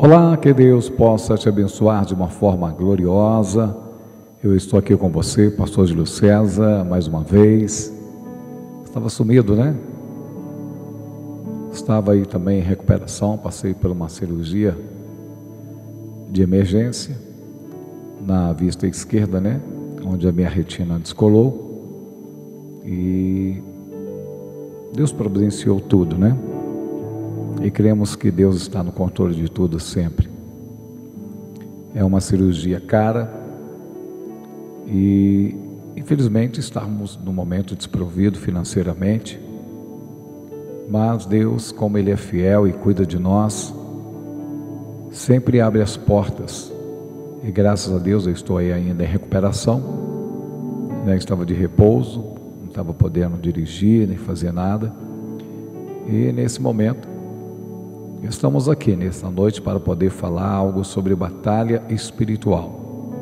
Olá, que Deus possa te abençoar de uma forma gloriosa. Eu estou aqui com você, pastor Júlio César, mais uma vez. Estava sumido, né? Estava aí também em recuperação, passei por uma cirurgia de emergência na vista esquerda, né? Onde a minha retina descolou. E Deus providenciou tudo, né? E cremos que Deus está no controle de tudo sempre. É uma cirurgia cara e infelizmente estamos num momento desprovido financeiramente, mas Deus, como Ele é fiel e cuida de nós, sempre abre as portas. E graças a Deus eu estou aí ainda em recuperação, né? Estava de repouso, não estava podendo dirigir nem fazer nada, e nesse momento estamos aqui nesta noite para poder falar algo sobre batalha espiritual.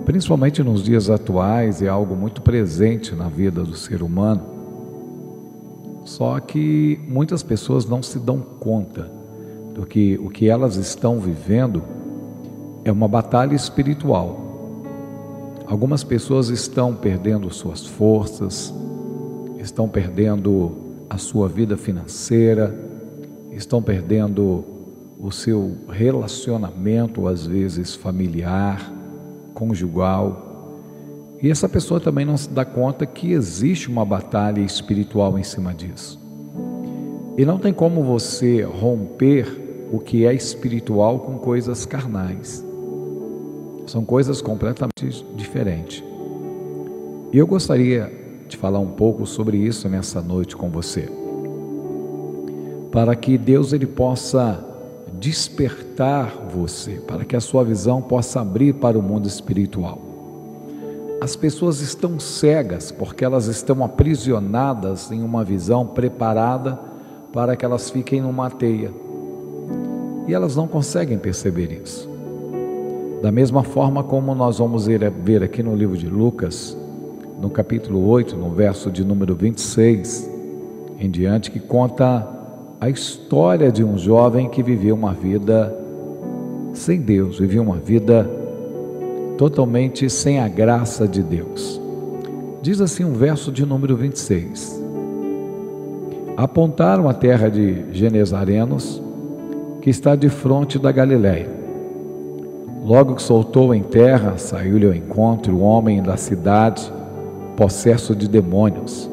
Principalmente nos dias atuais, é algo muito presente na vida do ser humano. Só que muitas pessoas não se dão conta do que o que elas estão vivendo é uma batalha espiritual. Algumas pessoas estão perdendo suas forças, estão perdendo a sua vida financeira, estão perdendo o seu relacionamento, às vezes familiar, conjugal, e essa pessoa também não se dá conta que existe uma batalha espiritual em cima disso. E não tem como você romper o que é espiritual com coisas carnais. São coisas completamente diferentes. E eu gostaria de falar um pouco sobre isso nessa noite com você, para que Deus ele possa despertar você, para que a sua visão possa abrir para o mundo espiritual. As pessoas estão cegas porque elas estão aprisionadas em uma visão preparada para que elas fiquem numa teia, e elas não conseguem perceber isso. Da mesma forma como nós vamos ver aqui no livro de Lucas, no capítulo 8, no verso de número 26 em diante, que conta a história de um jovem que viveu uma vida sem Deus, viveu uma vida totalmente sem a graça de Deus. Diz assim um verso de número 26: apontaram a terra de Genezarenos, que está de fronte da Galileia. Logo que soltou em terra, saiu-lhe ao encontro um homem da cidade, possesso de demônios,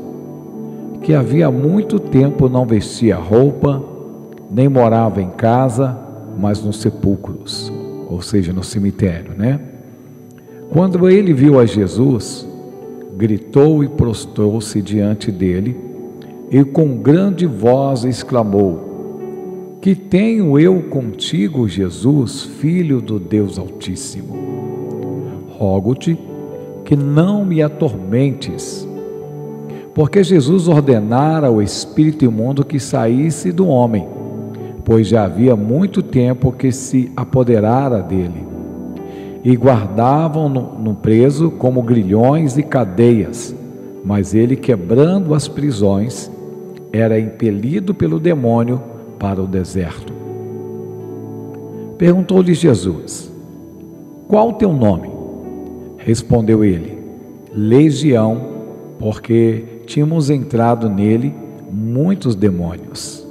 que havia muito tempo não vestia roupa, nem morava em casa, mas nos sepulcros, ou seja, no cemitério, né? Quando ele viu a Jesus, gritou e prostrou-se diante dele, e com grande voz exclamou: que tenho eu contigo, Jesus, Filho do Deus Altíssimo? Rogo-te que não me atormentes. Porque Jesus ordenara ao espírito imundo que saísse do homem, pois já havia muito tempo que se apoderara dele. E guardavam-no preso como grilhões e cadeias, mas ele, quebrando as prisões, era impelido pelo demônio para o deserto. Perguntou-lhe Jesus: qual o teu nome? Respondeu ele: Legião, porque tínhamos entrado nele muitos demônios.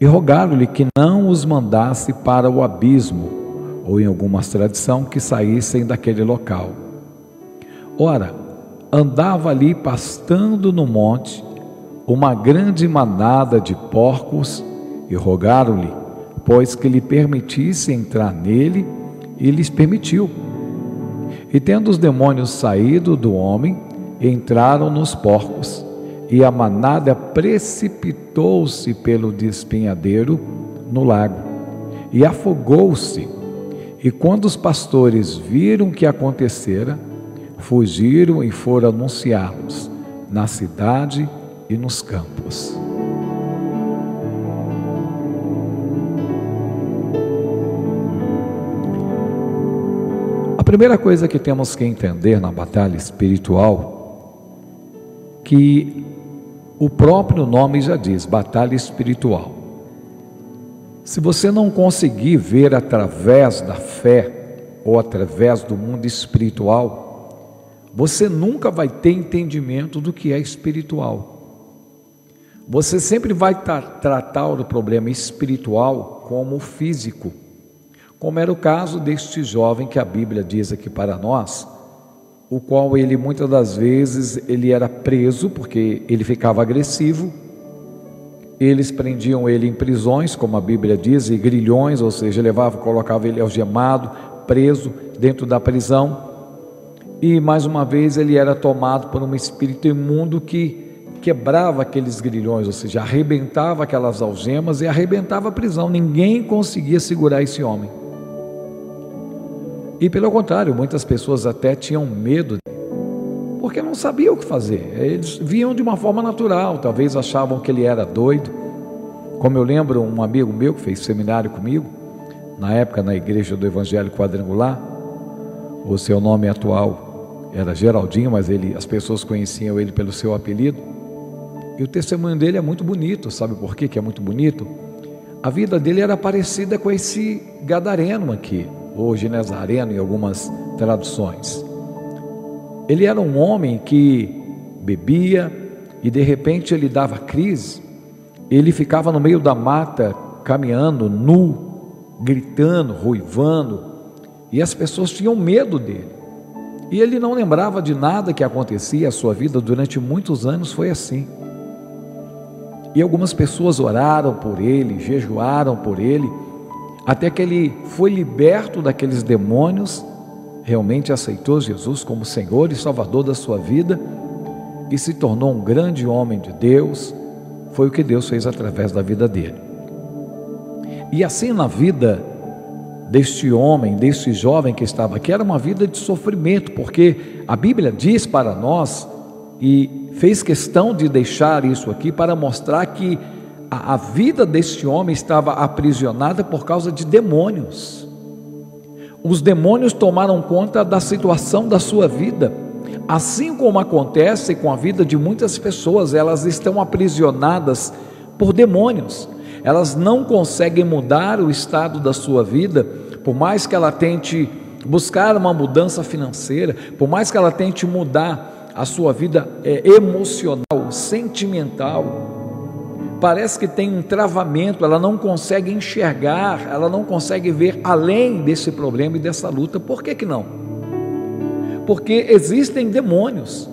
E rogaram-lhe que não os mandasse para o abismo, ou em algumas tradições que saíssem daquele local. Ora, andava ali pastando no monte uma grande manada de porcos, e rogaram-lhe, pois que lhe permitisse entrar nele, e lhes permitiu. E tendo os demônios saído do homem, entraram nos porcos, e a manada precipitou-se pelo despenhadeiro no lago, e afogou-se. E quando os pastores viram o que acontecera, fugiram e foram anunciá-los na cidade e nos campos. A primeira coisa que temos que entender na batalha espiritual, que o próprio nome já diz, batalha espiritual. Se você não conseguir ver através da fé ou através do mundo espiritual, você nunca vai ter entendimento do que é espiritual. Você sempre vai tratar o problema espiritual como físico, como era o caso deste jovem que a Bíblia diz aqui para nós, o qual ele muitas das vezes ele era preso porque ele ficava agressivo. Eles prendiam ele em prisões, como a Bíblia diz, e grilhões, ou seja, colocava ele algemado, preso dentro da prisão. E mais uma vez ele era tomado por um espírito imundo que quebrava aqueles grilhões, ou seja, arrebentava aquelas algemas e arrebentava a prisão. Ninguém conseguia segurar esse homem. E pelo contrário, muitas pessoas até tinham medo dele, porque não sabiam o que fazer. Eles viam de uma forma natural, talvez achavam que ele era doido. Como eu lembro, um amigo meu que fez seminário comigo, na época na igreja do Evangelho Quadrangular, o seu nome atual era Geraldinho, mas as pessoas conheciam ele pelo seu apelido, e o testemunho dele é muito bonito. Sabe por quê que é muito bonito? A vida dele era parecida com esse gadareno aqui, ou Genezareno em algumas traduções. Ele era um homem que bebia e de repente ele dava crise, ele ficava no meio da mata caminhando nu, gritando, ruivando, e as pessoas tinham medo dele, e ele não lembrava de nada que acontecia. A sua vida durante muitos anos foi assim, e algumas pessoas oraram por ele, jejuaram por ele, até que ele foi liberto daqueles demônios, realmente aceitou Jesus como Senhor e Salvador da sua vida e se tornou um grande homem de Deus. Foi o que Deus fez através da vida dele. E assim, na vida deste homem, deste jovem que estava aqui, era uma vida de sofrimento, porque a Bíblia diz para nós, e fez questão de deixar isso aqui para mostrar que a vida deste homem estava aprisionada por causa de demônios. Os demônios tomaram conta da situação da sua vida, assim como acontece com a vida de muitas pessoas. Elas estão aprisionadas por demônios, elas não conseguem mudar o estado da sua vida, por mais que ela tente buscar uma mudança financeira, por mais que ela tente mudar a sua vida emocional, sentimental. Parece que tem um travamento, ela não consegue enxergar, ela não consegue ver além desse problema e dessa luta. Por que que não? Porque existem demônios.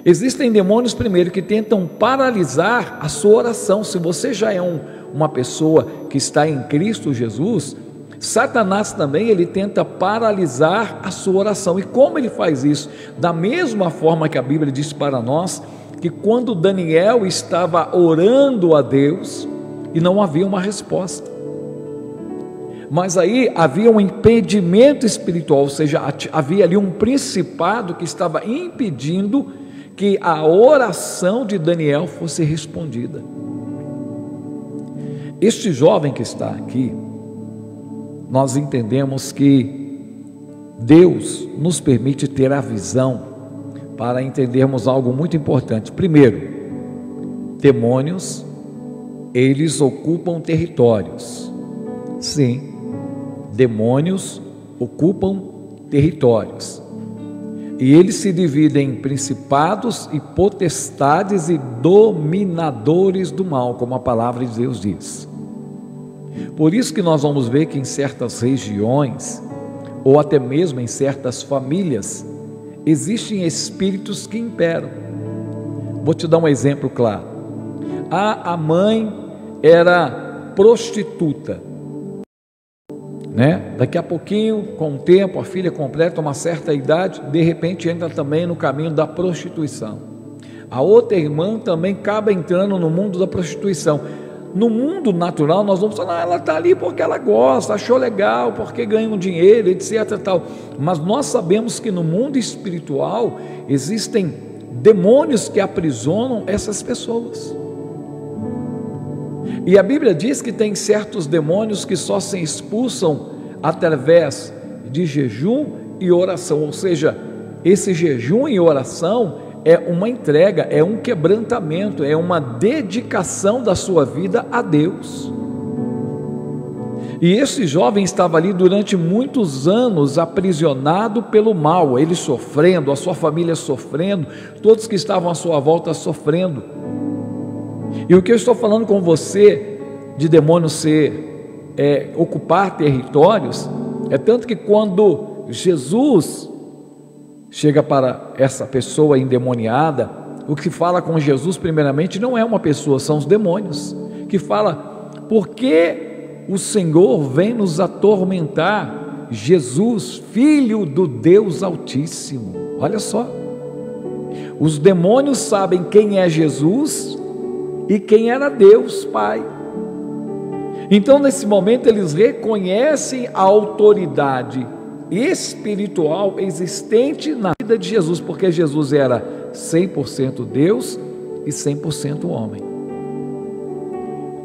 Existem demônios, primeiro, que tentam paralisar a sua oração. Se você já é uma pessoa que está em Cristo Jesus, Satanás também, ele tenta paralisar a sua oração. E como ele faz isso? Da mesma forma que a Bíblia diz para nós, que quando Daniel estava orando a Deus e não havia uma resposta, mas aí havia um impedimento espiritual, ou seja, havia ali um principado que estava impedindo que a oração de Daniel fosse respondida. Este jovem que está aqui, nós entendemos que Deus nos permite ter a visão para entendermos algo muito importante. Primeiro, demônios, eles ocupam territórios. Sim, demônios ocupam territórios. E eles se dividem em principados e potestades e dominadores do mal, como a palavra de Deus diz. Por isso que nós vamos ver que em certas regiões, ou até mesmo em certas famílias, existem espíritos que imperam. Vou te dar um exemplo claro. A mãe era prostituta, né? Daqui a pouquinho, com o tempo, a filha completa uma certa idade, de repente entra também no caminho da prostituição. A outra irmã também acaba entrando no mundo da prostituição. No mundo natural nós vamos falar, ela está ali porque ela gosta, achou legal, porque ganha um dinheiro, etc. Tal. Mas nós sabemos que no mundo espiritual existem demônios que aprisionam essas pessoas. E a Bíblia diz que tem certos demônios que só se expulsam através de jejum e oração, ou seja, esse jejum e oração é uma entrega, é um quebrantamento, é uma dedicação da sua vida a Deus. E esse jovem estava ali durante muitos anos aprisionado pelo mal, ele sofrendo, a sua família sofrendo, todos que estavam à sua volta sofrendo. E o que eu estou falando com você de demônio ocupar territórios, é tanto que quando Jesus chega para essa pessoa endemoniada, o que fala com Jesus primeiramente não é uma pessoa, são os demônios, que fala: por que o Senhor vem nos atormentar? Jesus, Filho do Deus Altíssimo. Olha só, os demônios sabem quem é Jesus e quem era Deus Pai. Então nesse momento eles reconhecem a autoridade espiritual existente na vida de Jesus, porque Jesus era 100% Deus e 100% homem.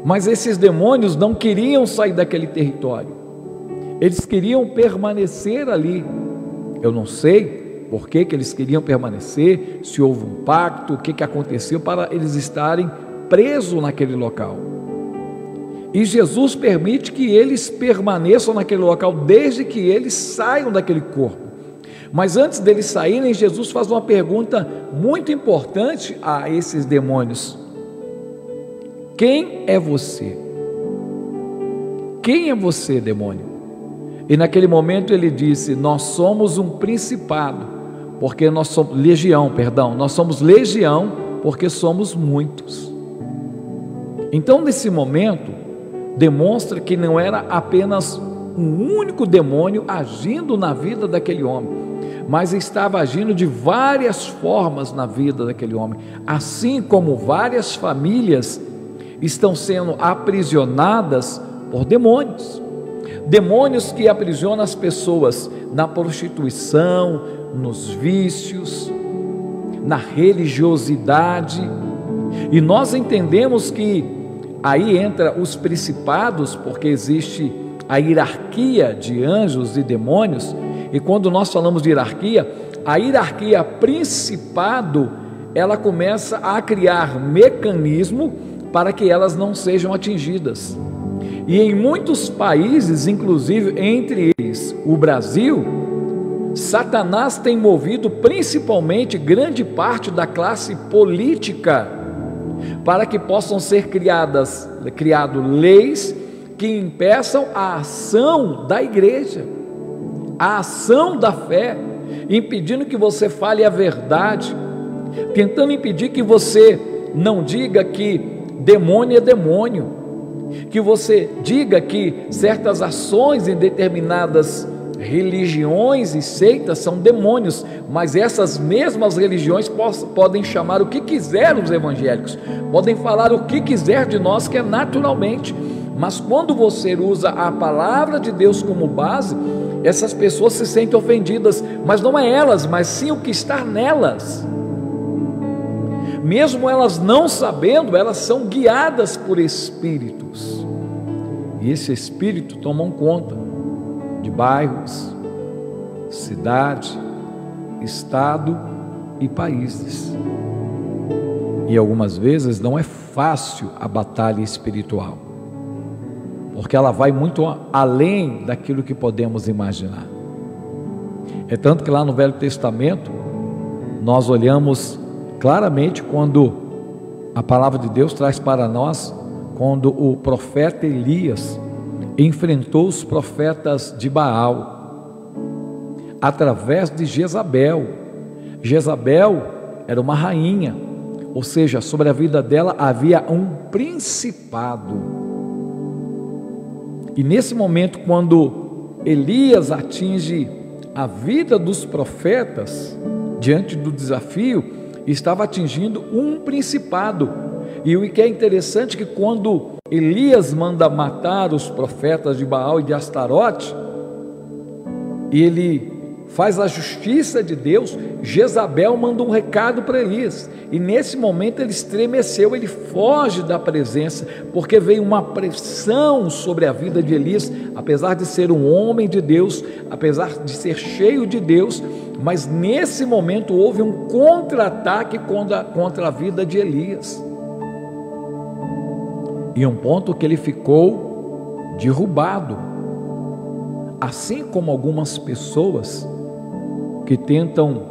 Mas esses demônios não queriam sair daquele território, eles queriam permanecer ali. Eu não sei por que eles queriam permanecer, se houve um pacto, o que aconteceu para eles estarem presos naquele local. E Jesus permite que eles permaneçam naquele local desde que eles saiam daquele corpo. Mas antes deles saírem, Jesus faz uma pergunta muito importante a esses demônios: quem é você? Quem é você, demônio? E naquele momento ele disse: nós somos um principado, porque nós somos legião, nós somos legião porque somos muitos. Então nesse momento demonstra que não era apenas um único demônio agindo na vida daquele homem, mas estava agindo de várias formas na vida daquele homem, assim como várias famílias estão sendo aprisionadas por demônios. Demônios que aprisionam as pessoas na prostituição, nos vícios, na religiosidade. E nós entendemos que aí entra os principados, porque existe a hierarquia de anjos e demônios. E quando nós falamos de hierarquia, a hierarquia principado, ela começa a criar mecanismo para que elas não sejam atingidas. E em muitos países, inclusive entre eles o Brasil, Satanás tem movido principalmente grande parte da classe política para que possam ser criadas leis que impeçam a ação da igreja, a ação da fé, impedindo que você fale a verdade, tentando impedir que você não diga que demônio é demônio, que você diga que certas ações em determinadas religiões e seitas são demônios, mas essas mesmas religiões podem chamar o que quiser os evangélicos, podem falar o que quiser de nós, que é naturalmente, mas quando você usa a palavra de Deus como base, essas pessoas se sentem ofendidas, mas não é elas, mas sim o que está nelas. Mesmo elas não sabendo, elas são guiadas por espíritos, e esse espírito tomam conta de bairros, cidade, estado e países. E algumas vezes não é fácil a batalha espiritual, porque ela vai muito além daquilo que podemos imaginar. É tanto que lá no Velho Testamento nós olhamos claramente quando a palavra de Deus traz para nós, quando o profeta Elias enfrentou os profetas de Baal através de Jezabel. Jezabel era uma rainha, ou seja, sobre a vida dela havia um principado. E nesse momento, quando Elias atinge a vida dos profetas, diante do desafio, estava atingindo um principado. E o que é interessante é que quando Elias manda matar os profetas de Baal e de Astarote, e ele faz a justiça de Deus, Jezabel manda um recado para Elias, e nesse momento ele estremeceu, ele foge da presença, porque veio uma pressão sobre a vida de Elias, apesar de ser um homem de Deus, apesar de ser cheio de Deus, mas nesse momento houve um contra-ataque contra a vida de Elias. E um ponto que ele ficou derrubado. Assim como algumas pessoas que tentam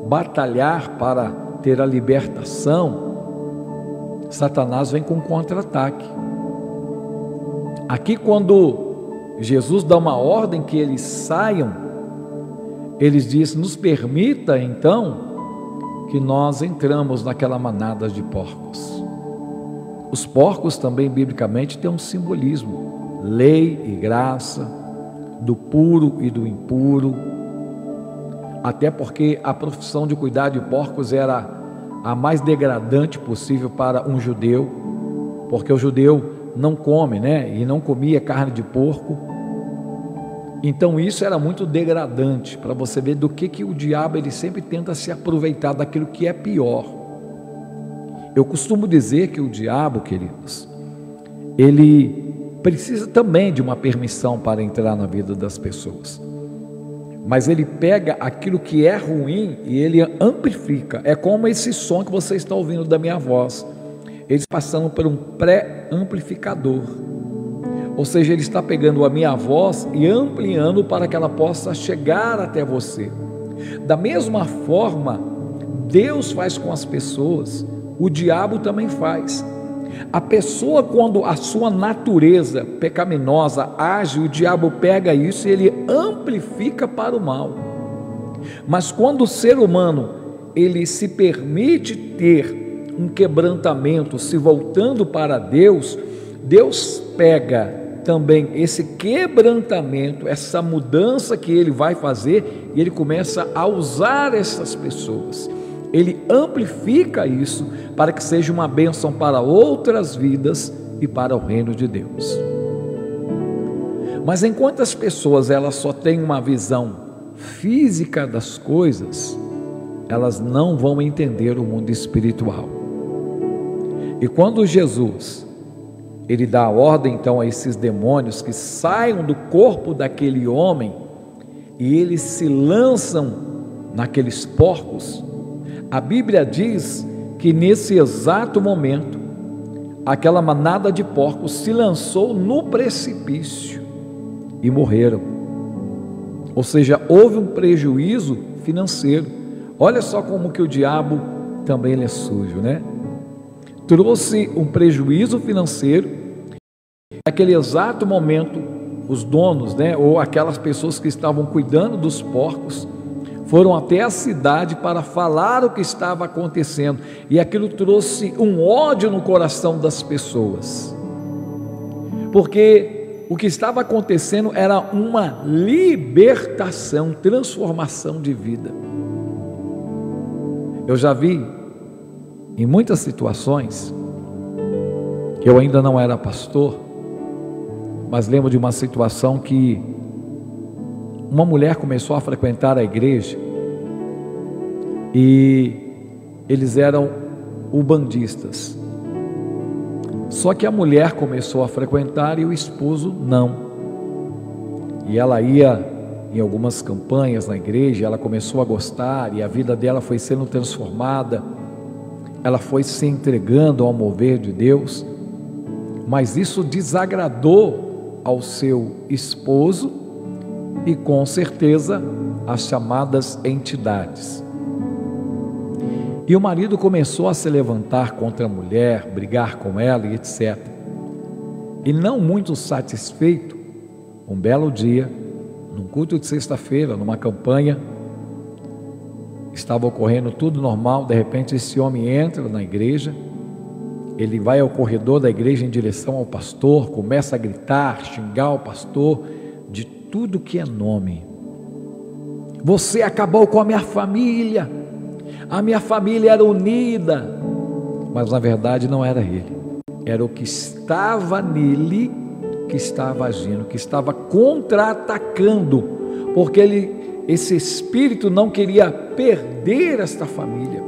batalhar para ter a libertação, Satanás vem com contra-ataque. Aqui, quando Jesus dá uma ordem que eles saiam, eles dizem: nos permita então que nós entramos naquela manada de porcos. Os porcos também, biblicamente, têm um simbolismo: lei e graça, do puro e do impuro. Até porque a profissão de cuidar de porcos era a mais degradante possível para um judeu, porque o judeu não come, e não comia carne de porco. Então isso era muito degradante, para você ver do que o diabo ele sempre tenta se aproveitar daquilo que é pior. Eu costumo dizer que o diabo, queridos, ele precisa também de uma permissão para entrar na vida das pessoas, mas ele pega aquilo que é ruim e ele amplifica. É como esse som que você está ouvindo da minha voz, eles passando por um pré-amplificador, ou seja, ele está pegando a minha voz e ampliando para que ela possa chegar até você. Da mesma forma, Deus faz com as pessoas, o diabo também faz. A pessoa, quando a sua natureza pecaminosa age, o diabo pega isso e ele amplifica para o mal. Mas quando o ser humano ele se permite ter um quebrantamento, se voltando para Deus, Deus pega também esse quebrantamento, essa mudança que ele vai fazer, e ele começa a usar essas pessoas. Ele amplifica isso para que seja uma bênção para outras vidas e para o reino de Deus. Mas enquanto as pessoas elas só têm uma visão física das coisas, elas não vão entender o mundo espiritual. E quando Jesus ele dá a ordem então a esses demônios que saiam do corpo daquele homem e eles se lançam naqueles porcos, a Bíblia diz que nesse exato momento, aquela manada de porcos se lançou no precipício e morreram. Ou seja, houve um prejuízo financeiro. Olha só como que o diabo também ele é sujo, Trouxe um prejuízo financeiro. Naquele exato momento, os donos, ou aquelas pessoas que estavam cuidando dos porcos, foram até a cidade para falar o que estava acontecendo, e aquilo trouxe um ódio no coração das pessoas, porque o que estava acontecendo era uma libertação, transformação de vida. Eu já vi em muitas situações, eu ainda não era pastor, mas lembro de uma situação que uma mulher começou a frequentar a igreja e eles eram ubandistas. Só que a mulher começou a frequentar e o esposo não. E ela ia em algumas campanhas na igreja, ela começou a gostar e a vida dela foi sendo transformada. Ela foi se entregando ao mover de Deus, mas isso desagradou ao seu esposo e com certeza as chamadas entidades. E o marido começou a se levantar contra a mulher, brigar com ela e etc. E não muito satisfeito, um belo dia, num culto de sexta-feira, numa campanha, estava ocorrendo tudo normal. De repente esse homem entra na igreja, ele vai ao corredor da igreja em direção ao pastor, começa a gritar, xingar o pastor de tudo que é nome. Você acabou com a minha família era unida. Mas na verdade não era ele, era o que estava nele que estava agindo, que estava contra-atacando, porque esse espírito não queria perder esta família,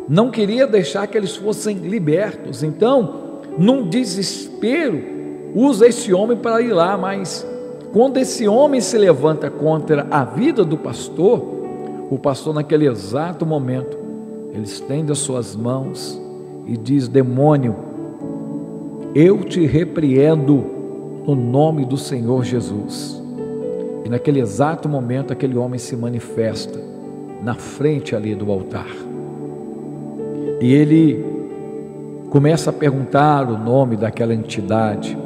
não queria deixar que eles fossem libertos. Então, num desespero, usa esse homem para ir lá. Mas quando esse homem se levanta contra a vida do pastor, o pastor naquele exato momento, ele estende as suas mãos e diz: demônio, eu te repreendo no nome do Senhor Jesus. E naquele exato momento, aquele homem se manifesta na frente ali do altar. E ele começa a perguntar o nome daquela entidade.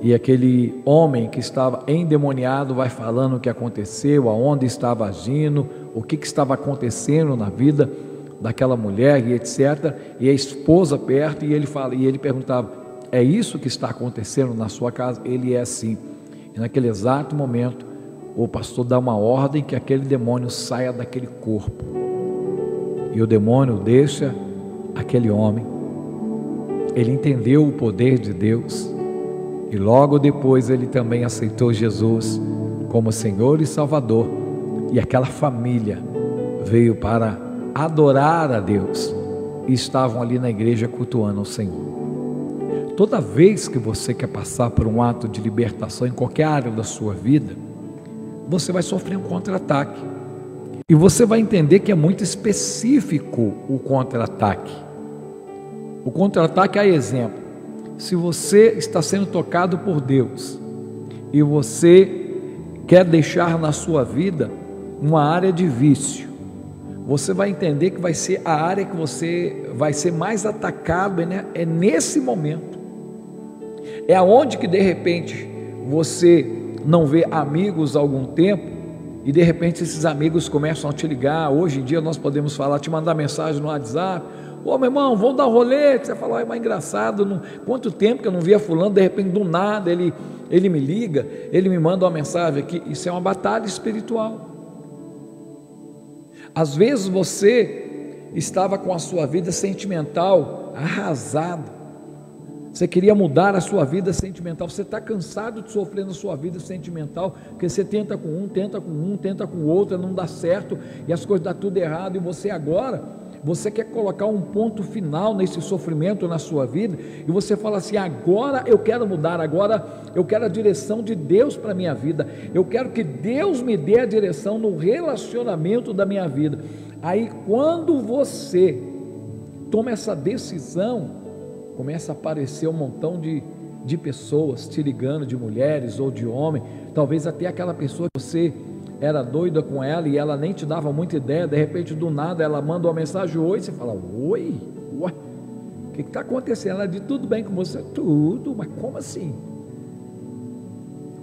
E aquele homem que estava endemoniado vai falando o que aconteceu, aonde estava agindo, o que estava acontecendo na vida daquela mulher e etc. E a esposa perto, e ele perguntava: é isso que está acontecendo na sua casa? Ele é assim. E naquele exato momento, o pastor dá uma ordem que aquele demônio saia daquele corpo. E o demônio deixa aquele homem. Ele entendeu o poder de Deus. E logo depois ele também aceitou Jesus como Senhor e Salvador. E aquela família veio para adorar a Deus. E estavam ali na igreja cultuando ao Senhor. Toda vez que você quer passar por um ato de libertação em qualquer área da sua vida, você vai sofrer um contra-ataque. E você vai entender que é muito específico o contra-ataque. O contra-ataque é exemplo. Se você está sendo tocado por Deus e você quer deixar na sua vida uma área de vício, você vai entender que vai ser a área que você vai ser mais atacado, né? É nesse momento. É aonde que de repente você não vê amigos há algum tempo e de repente esses amigos começam a te ligar. Hoje em dia nós podemos falar, te mandar mensagem no WhatsApp: ô meu irmão, vamos dar um rolê. Você fala: é engraçado, quanto tempo que eu não via fulano, de repente do nada ele me liga, ele me manda uma mensagem aqui. Isso é uma batalha espiritual. Às vezes você estava com a sua vida sentimental arrasada, você queria mudar a sua vida sentimental, você está cansado de sofrer na sua vida sentimental, porque você tenta com um, tenta com o outro, não dá certo, e as coisas dão tudo errado, e você quer colocar um ponto final nesse sofrimento na sua vida, e você fala assim: agora eu quero mudar, agora eu quero a direção de Deus para a minha vida, eu quero que Deus me dê a direção no relacionamento da minha vida. Aí quando você toma essa decisão, começa a aparecer um montão de pessoas te ligando, de mulheres ou de homens, talvez até aquela pessoa que você era doida com ela e ela nem te dava muita ideia, de repente do nada ela manda uma mensagem: oi, você fala: oi, ué, o que está acontecendo? Ela diz: tudo bem com você? Tudo, mas como assim?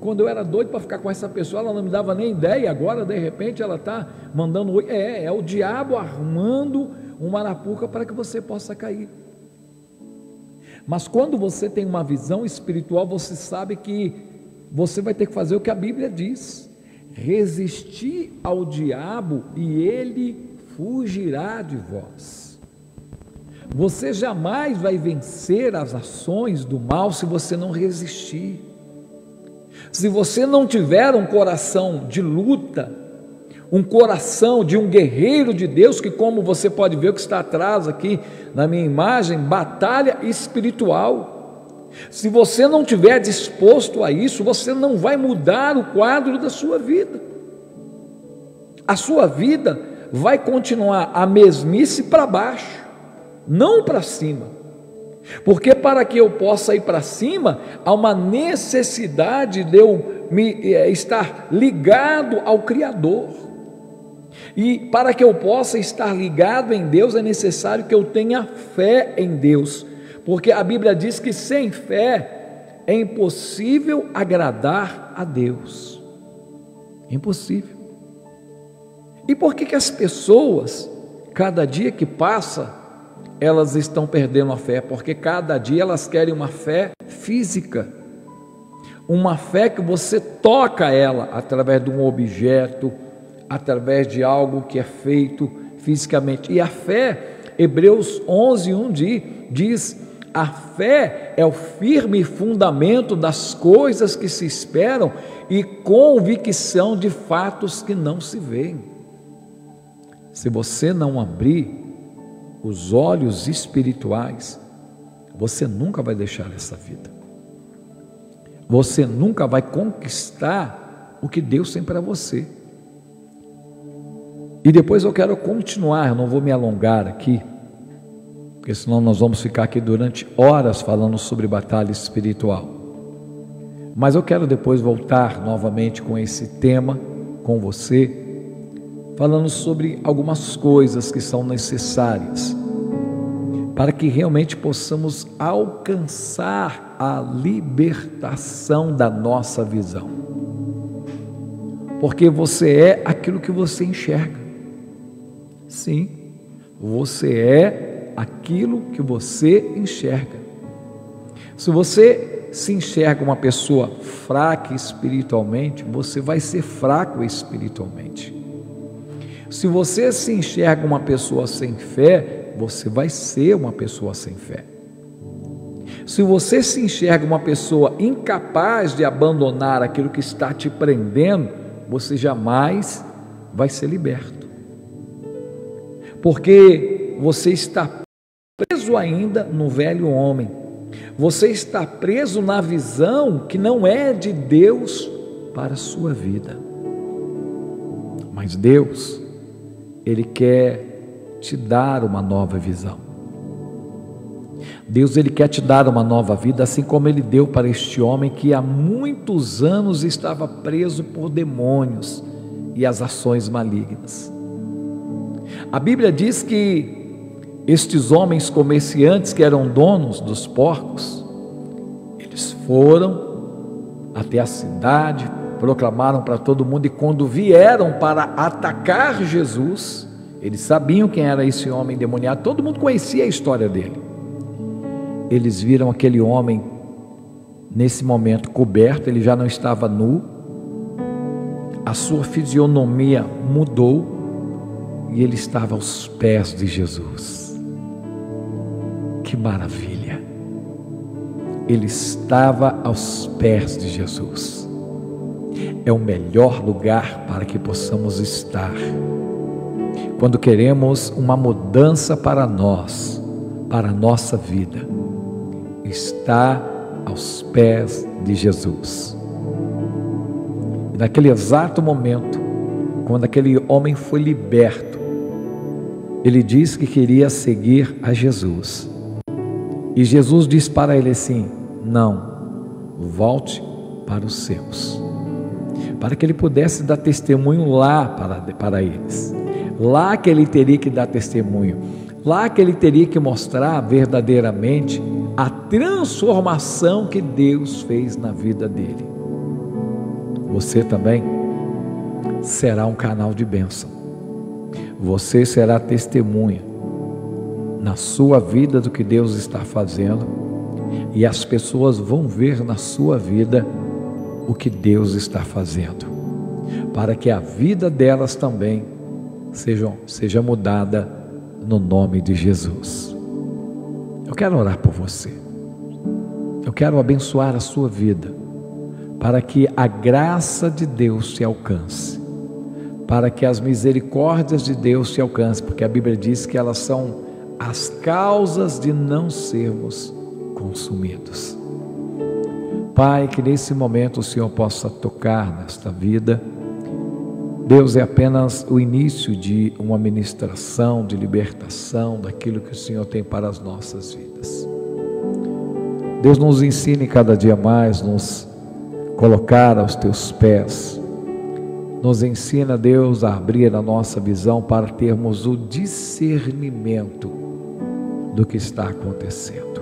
Quando eu era doido para ficar com essa pessoa, ela não me dava nem ideia, agora de repente ela está mandando oi. É o diabo armando uma arapuca para que você possa cair. Mas quando você tem uma visão espiritual, você sabe que você vai ter que fazer o que a Bíblia diz: resistir ao diabo e ele fugirá de vós. Você jamais vai vencer as ações do mal se você não resistir. Se você não tiver um coração de luta, um coração de um guerreiro de Deus, que, como você pode ver o que está atrás aqui na minha imagem, batalha espiritual. Se você não estiver disposto a isso, você não vai mudar o quadro da sua vida. A sua vida vai continuar a mesmice para baixo, não para cima. Porque para que eu possa ir para cima, há uma necessidade de eu estar ligado ao Criador. E para que eu possa estar ligado em Deus, é necessário que eu tenha fé em Deus. Porque a Bíblia diz que sem fé é impossível agradar a Deus. Impossível. E por que as pessoas, cada dia que passa, elas estão perdendo a fé? Porque cada dia elas querem uma fé física, uma fé que você toca ela através de um objeto, através de algo que é feito fisicamente. E a fé, Hebreus 11:1 diz: a fé é o firme fundamento das coisas que se esperam e convicção de fatos que não se veem. Se você não abrir os olhos espirituais, você nunca vai deixar essa vida. Você nunca vai conquistar o que Deus tem para você. E depois eu quero continuar, eu não vou me alongar aqui, porque senão nós vamos ficar aqui durante horas falando sobre batalha espiritual. Mas eu quero depois voltar novamente com esse tema, com você, falando sobre algumas coisas que são necessárias para que realmente possamos alcançar a libertação da nossa visão. Porque você é aquilo que você enxerga. Sim, você é aquilo que você enxerga. Se você se enxerga uma pessoa fraca espiritualmente, você vai ser fraco espiritualmente. Se você se enxerga uma pessoa sem fé, você vai ser uma pessoa sem fé. Se você se enxerga uma pessoa incapaz de abandonar aquilo que está te prendendo, você jamais vai ser liberto. Porque você está preso ainda no velho homem. Você está preso na visão que não é de Deus para a sua vida. Mas Deus, Ele quer te dar uma nova visão. Deus, Ele quer te dar uma nova vida, assim como Ele deu para este homem que há muitos anos estava preso por demônios e as ações malignas. A Bíblia diz que estes homens comerciantes que eram donos dos porcos, eles foram até a cidade, proclamaram para todo mundo, e quando vieram para atacar Jesus, eles sabiam quem era esse homem endemoniado, todo mundo conhecia a história dele. Eles viram aquele homem nesse momento coberto, ele já não estava nu, a sua fisionomia mudou e ele estava aos pés de Jesus. Que maravilha! Ele estava aos pés de Jesus. É o melhor lugar para que possamos estar quando queremos uma mudança para nós, para a nossa vida. Está aos pés de Jesus. E naquele exato momento, quando aquele homem foi liberto, ele disse que queria seguir a Jesus. E Jesus disse para ele assim: não, volte para os seus, para que ele pudesse dar testemunho lá para eles. Lá que ele teria que dar testemunho, lá que ele teria que mostrar verdadeiramente a transformação que Deus fez na vida dele. Você também será um canal de bênção. Você será testemunha na sua vida do que Deus está fazendo, e as pessoas vão ver na sua vida o que Deus está fazendo, para que a vida delas também seja mudada no nome de Jesus. Eu quero orar por você. Eu quero abençoar a sua vida, para que a graça de Deus te alcance, para que as misericórdias de Deus te alcance, porque a Bíblia diz que elas são as causas de não sermos consumidos. Pai, que nesse momento o Senhor possa tocar nesta vida. Deus, é apenas o início de uma ministração, de libertação daquilo que o Senhor tem para as nossas vidas. Deus, nos ensine cada dia mais, nos colocar aos teus pés. Nos ensina, Deus, a abrir a nossa visão para termos o discernimento do que está acontecendo.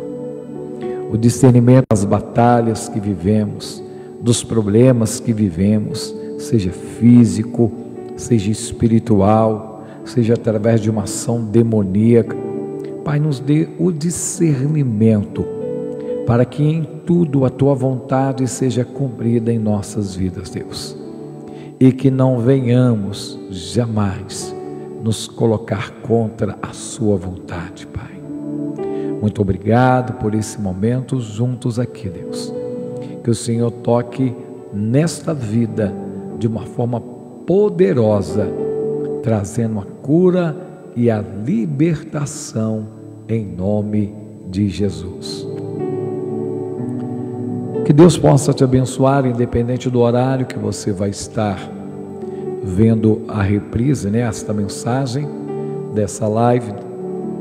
O discernimento das batalhas que vivemos, dos problemas que vivemos, seja físico, seja espiritual, seja através de uma ação demoníaca. Pai, nos dê o discernimento para que em tudo a Tua vontade seja cumprida em nossas vidas, Deus. E que não venhamos jamais nos colocar contra a Sua vontade, Pai. Muito obrigado por esse momento juntos aqui, Deus. Que o Senhor toque nesta vida de uma forma poderosa, trazendo a cura e a libertação em nome de Jesus. Que Deus possa te abençoar, independente do horário que você vai estar vendo a reprise, esta mensagem dessa live.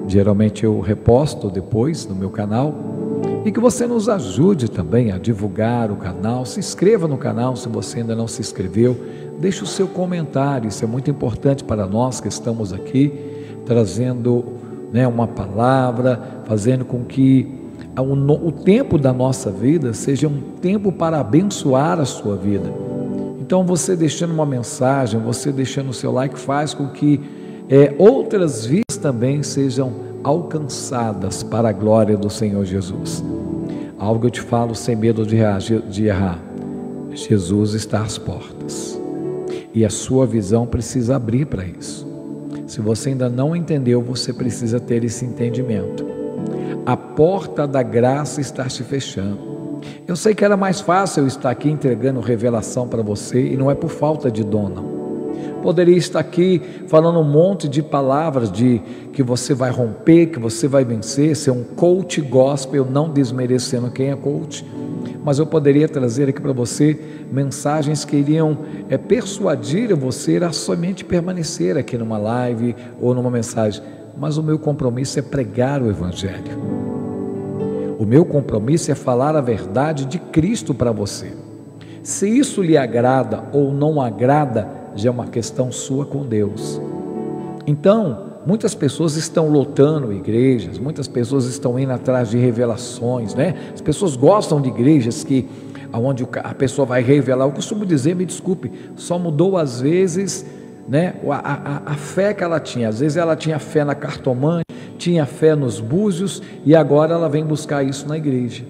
Geralmente eu reposto depois no meu canal, e que você nos ajude também a divulgar o canal. Se inscreva no canal se você ainda não se inscreveu, deixe o seu comentário, isso é muito importante para nós que estamos aqui trazendo, uma palavra, fazendo com que o tempo da nossa vida seja um tempo para abençoar a sua vida. Então você deixando uma mensagem, você deixando o seu like, faz com que outras vidas também sejam alcançadas para a glória do Senhor Jesus. Algo eu te falo sem medo de errar. Jesus está às portas e a sua visão precisa abrir para isso. Se você ainda não entendeu, você precisa ter esse entendimento. A porta da graça está se fechando. Eu sei que era mais fácil eu estar aqui entregando revelação para você, e não é por falta de dom, não. Poderia estar aqui falando um monte de palavras de que você vai romper, que você vai vencer, ser um coach gospel, não desmerecendo quem é coach, mas eu poderia trazer aqui para você mensagens que iriam persuadir você a somente permanecer aqui numa live ou numa mensagem, mas o meu compromisso é pregar o Evangelho. O meu compromisso é falar a verdade de Cristo para você. Se isso lhe agrada ou não agrada, já é uma questão sua com Deus. Então, muitas pessoas estão lotando igrejas, muitas pessoas estão indo atrás de revelações, As pessoas gostam de igrejas onde a pessoa vai revelar. Eu costumo dizer, me desculpe, só mudou às vezes, a fé que ela tinha. Às vezes ela tinha fé na cartomante, tinha fé nos búzios, e agora ela vem buscar isso na igreja.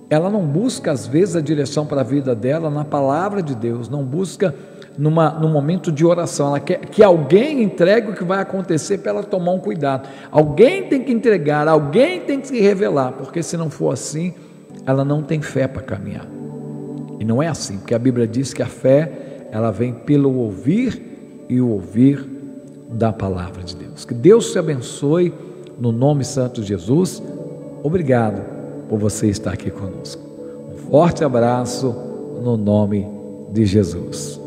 Ela não busca às vezes a direção para a vida dela na palavra de Deus, não busca num momento de oração. Ela quer que alguém entregue o que vai acontecer para ela tomar um cuidado. Alguém tem que entregar, alguém tem que se revelar, porque se não for assim, ela não tem fé para caminhar. E não é assim, porque a Bíblia diz que a fé, ela vem pelo ouvir, e o ouvir da palavra de Deus. Que Deus te abençoe no nome santo de Jesus. Obrigado por você estar aqui conosco. Um forte abraço no nome de Jesus.